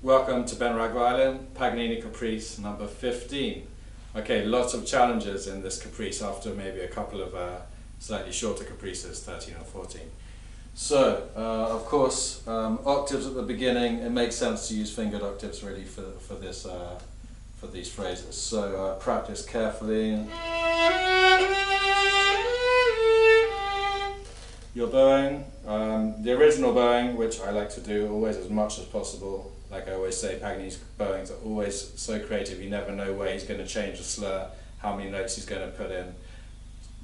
Welcome to Ben Rag Violin, Paganini Caprice number 15. Okay, lots of challenges in this caprice after maybe a couple of slightly shorter caprices, 13 or 14. So, of course, octaves at the beginning. It makes sense to use fingered octaves really for these phrases. So practice carefully. Your bowing, the original bowing, which I like to do always as much as possible. Like I always say, Paganini's bowings are always so creative. You never know where he's going to change the slur, how many notes he's going to put in.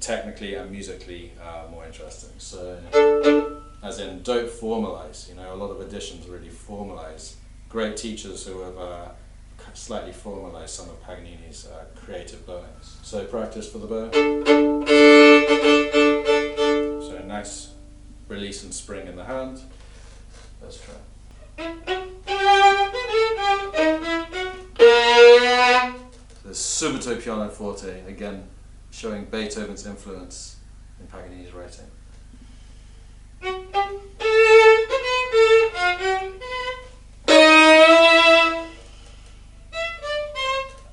Technically and musically more interesting. So, as in, don't formalize. You know, a lot of editions really formalize. Great teachers who have slightly formalized some of Paganini's creative bowings. So practice for the bow. So a nice release and spring in the hand. Let's try. The subito pianoforte, again showing Beethoven's influence in Paganini's writing.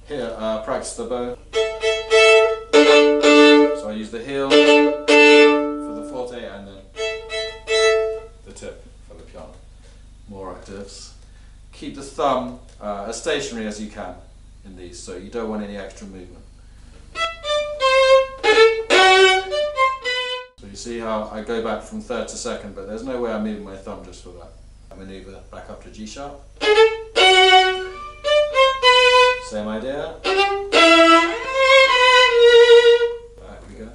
Here, practice the bow. So I use the heel for the forte and then the tip for the piano. More octaves. Keep the thumb as stationary as you can in these, so you don't want any extra movement. So you see how I go back from third to second, but there's no way I'm moving my thumb just for that. I maneuver back up to G sharp. Same idea. Back we go.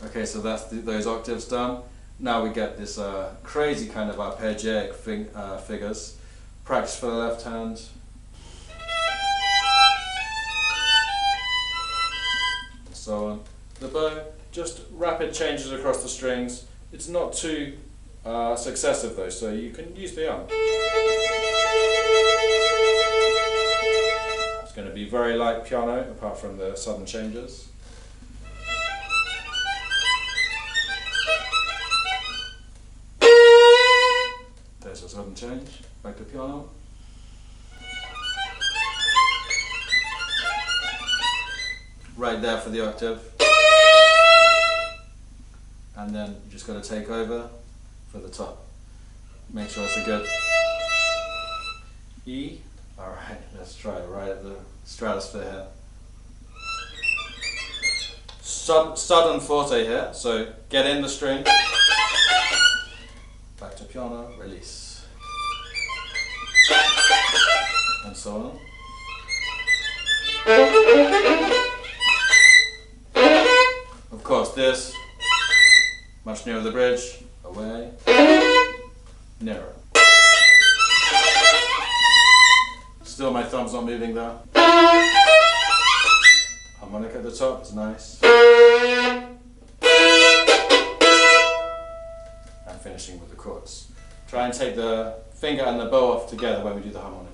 Okay, so that's those octaves done. Now we get this crazy kind of arpeggiac figures. Practice for the left hand. And so on. The bow, just rapid changes across the strings. It's not too successive though, so you can use the arm. It's going to be very light piano, apart from the sudden changes. There's a sudden change, back to piano. Right there for the octave. And then you just got to take over for the top. Make sure it's a good E. Alright, let's try it right at the stratosphere here. Sudden forte here, so get in the string. Back to piano, release. And so on. Of course, this, much nearer the bridge, away, nearer. Still my thumb's not moving though. Harmonic at the top is nice. And finishing with the chords. Try and take the finger and the bow off together when we do the harmonic.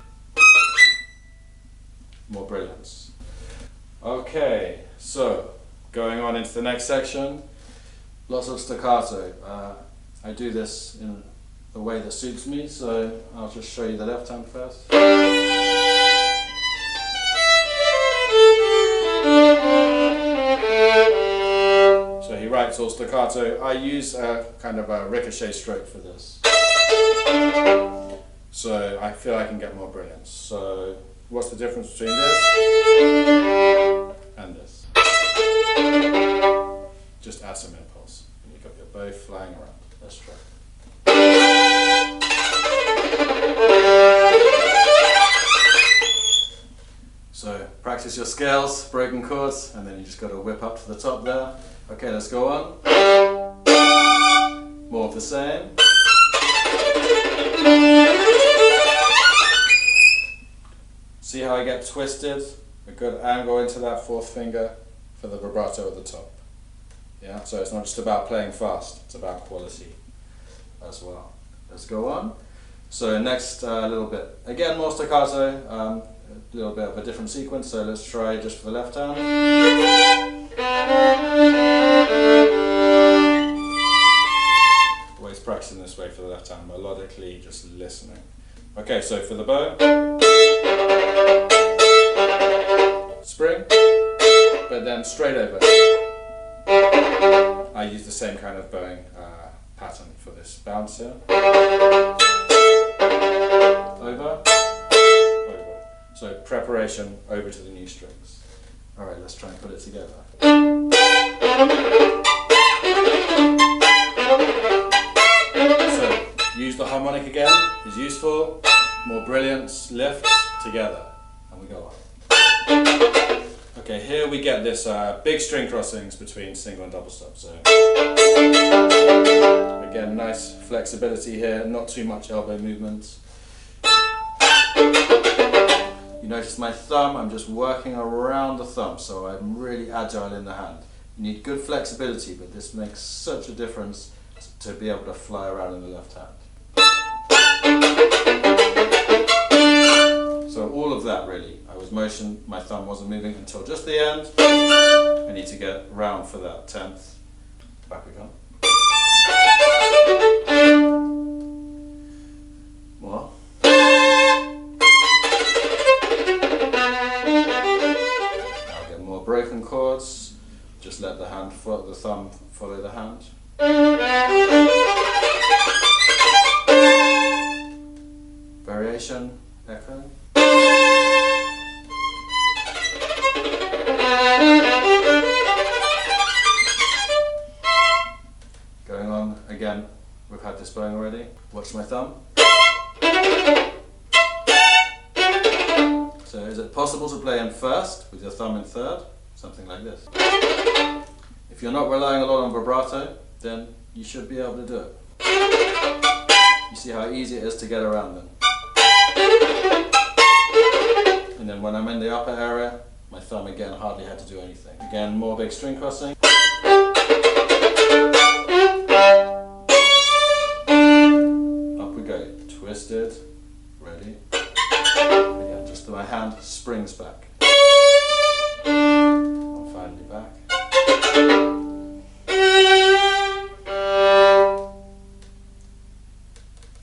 More brilliance. Okay, so going on into the next section. Lots of staccato. I do this in the way that suits me, so I'll just show you the left hand first. So he writes all staccato. I use a kind of a ricochet stroke for this. So I feel I can get more brilliance. So what's the difference between this and this? Just add some impulse. And you've got your bow flying around. Let's try. So practice your scales, broken chords, and then you just got to whip up to the top there. Okay, let's go on. More of the same. See how I get twisted? A good angle into that fourth finger for the vibrato at the top. Yeah, so it's not just about playing fast, it's about quality as well. Let's go on. So next little bit. Again, more staccato, a little bit of a different sequence, so let's try just for the left hand. Always practicing this way for the left hand, melodically just listening. Okay, so for the bow, spring, but then straight over. I use the same kind of bowing pattern for this bounce here. Over, over. So preparation over to the new strings. Alright, let's try and put it together. So, use the harmonic again, is useful. More brilliance, lifts, together. And we go on. Okay, here we get this big string crossings between single and double stop. So, again, nice flexibility here, not too much elbow movement. You notice my thumb, I'm just working around the thumb, so I'm really agile in the hand. You need good flexibility, but this makes such a difference to be able to fly around in the left hand. So all of that really, I was motioned, my thumb wasn't moving until just the end. I need to get round for that 10th. Back we go. More. Now get more broken chords. Just let the thumb follow the hand. Variation, echo. Going on again, we've had this bowing already. Watch my thumb. So is it possible to play in first with your thumb in third? Something like this. If you're not relying a lot on vibrato, then you should be able to do it. You see how easy it is to get around them. And then when I'm in the upper area, my thumb again hardly had to do anything. Again, more big string crossing. Up we go. Twisted. Ready. Again, just my hand springs back. And finally back.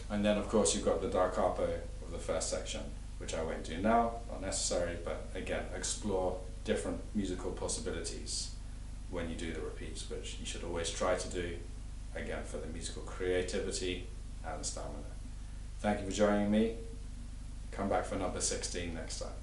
And then of course you've got the da capo of the first section, which I won't do now, not necessary, but again, explore different musical possibilities when you do the repeats, which you should always try to do, again, for the musical creativity and stamina. Thank you for joining me. Come back for number 16 next time.